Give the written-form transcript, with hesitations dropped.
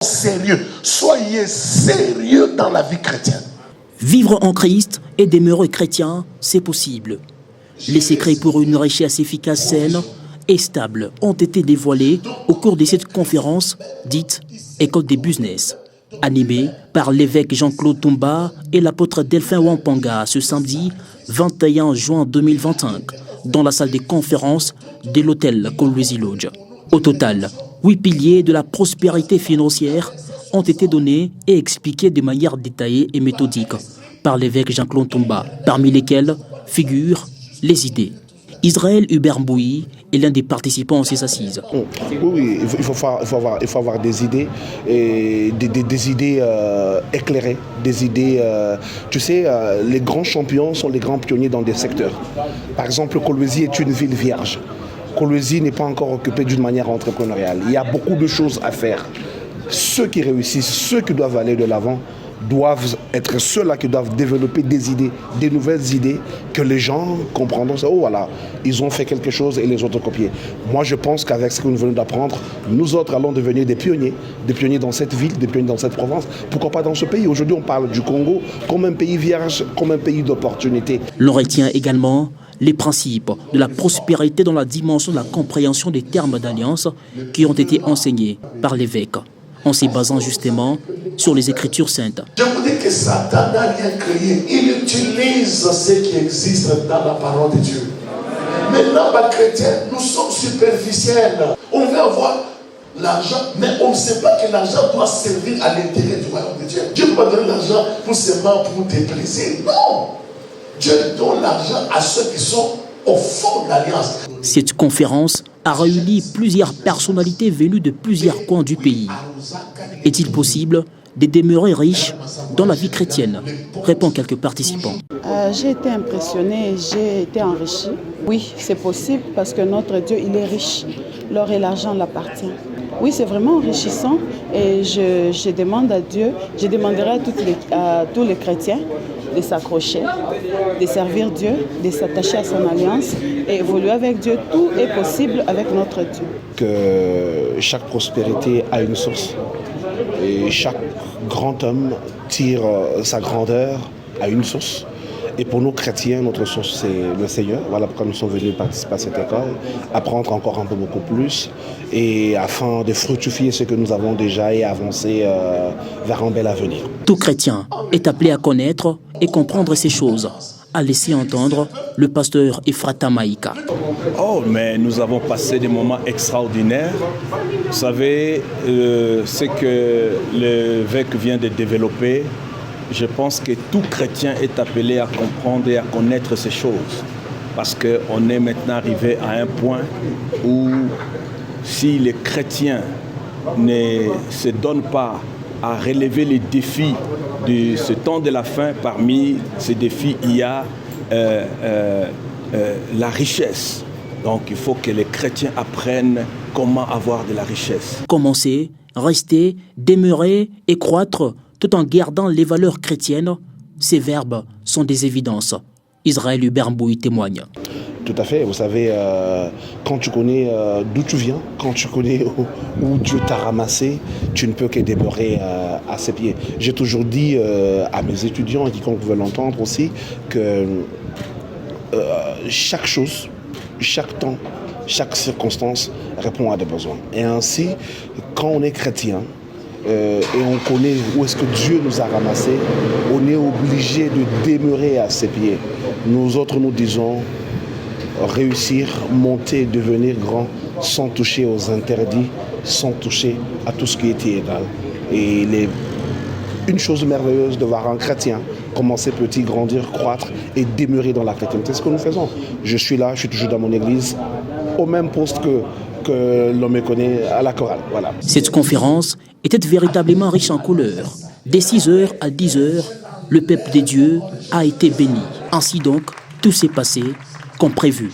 Sérieux, soyez sérieux dans la vie chrétienne. Vivre en Christ et demeurer chrétien, c'est possible. Les secrets pour une richesse efficace, saine et stable ont été dévoilés au cours de cette conférence dite École des business, animée par l'évêque Jean-Claude Toumba et l'apôtre Delphin Wampanga ce samedi 21 juin 2025 dans la salle des conférences de l'hôtel Kolwezi Lodge. Au total, 8 piliers de la prospérité financière ont été donnés et expliqués de manière détaillée et méthodique par l'évêque Jean-Claude Toumba, parmi lesquels figurent les idées. Israël Hubert Mbouyi est l'un des participants à ces assises. Oui, il faut avoir des idées, et des idées éclairées, des idées... tu sais, les grands champions sont les grands pionniers dans des secteurs. Par exemple, Kolwezi est une ville vierge. Kolwezi n'est pas encore occupé d'une manière entrepreneuriale. Il y a beaucoup de choses à faire. Ceux qui réussissent, ceux qui doivent aller de l'avant, doivent être ceux-là qui doivent développer des idées, des nouvelles idées que les gens comprendront. Oh voilà, ils ont fait quelque chose et les autres copier. Moi je pense qu'avec ce que nous venons d'apprendre, nous autres allons devenir des pionniers dans cette ville, des pionniers dans cette province. Pourquoi pas dans ce pays? Aujourd'hui on parle du Congo comme un pays vierge, comme un pays d'opportunités. L'on retient également les principes de la prospérité dans la dimension de la compréhension des termes d'alliance qui ont été enseignés par l'évêque, en se basant justement sur les Écritures saintes. Je vous dis que Satan n'a rien créé. Il utilise ce qui existe dans la parole de Dieu. Maintenant, les chrétiens, nous sommes superficiels. On veut avoir l'argent, mais on ne sait pas que l'argent doit servir à l'intérêt du royaume de Dieu. Dieu ne peut pas donner l'argent seulement pour tes plaisirs. Non! Dieu donne l'argent à ceux qui sont au fond de l'alliance. Cette conférence a réuni plusieurs personnalités venues de plusieurs coins du pays. Est-il possible de demeurer riche dans la vie chrétienne? Répond quelques participants. J'ai été impressionnée, j'ai été enrichie. Oui, c'est possible parce que notre Dieu, il est riche. L'or et l'argent l'appartiennent. Oui, c'est vraiment enrichissant et je demande à Dieu, je demanderai à tous les chrétiens de s'accrocher, de servir Dieu, de s'attacher à son alliance et évoluer avec Dieu. Tout est possible avec notre Dieu. Que chaque prospérité a une source et chaque grand homme tire sa grandeur à une source. Et pour nous chrétiens, notre source c'est le Seigneur. Voilà pourquoi nous sommes venus participer à cette école, apprendre encore un peu beaucoup plus, et afin de fructifier ce que nous avons déjà et avancer vers un bel avenir. Tout chrétien est appelé à connaître et comprendre ces choses, a laissé entendre le pasteur Ephrata Maïka. Oh, mais nous avons passé des moments extraordinaires. Vous savez, ce que l'évêque vient de développer, je pense que tout chrétien est appelé à comprendre et à connaître ces choses. Parce qu'on est maintenant arrivé à un point où si les chrétiens ne se donnent pas à relever les défis de ce temps de la fin, parmi ces défis, il y a la richesse. Donc il faut que les chrétiens apprennent comment avoir de la richesse. Commencer, rester, demeurer et croître tout en gardant les valeurs chrétiennes, ces verbes sont des évidences. Israël Hubert Mbouyi témoigne. Tout à fait, vous savez, quand tu connais d'où tu viens, quand tu connais où Dieu t'a ramassé, tu ne peux que demeurer à ses pieds. J'ai toujours dit à mes étudiants, et quiconque veut l'entendre aussi, que chaque chose, chaque temps, chaque circonstance répond à des besoins. Et ainsi, quand on est chrétien, et on connaît où est-ce que Dieu nous a ramassés, on est obligé de demeurer à ses pieds. Nous autres, nous disons réussir, monter, devenir grand sans toucher aux interdits, sans toucher à tout ce qui était égal. Et une chose merveilleuse de voir un chrétien commencer petit, grandir, croître et demeurer dans la chrétienté. C'est ce que nous faisons. Je suis là, je suis toujours dans mon église, au même poste que l'on me connaît à la chorale. Voilà. Cette conférence était véritablement riche en couleurs. Dès 6h à 10h, le peuple de Dieu a été béni. Ainsi donc, tout s'est passé comme prévu.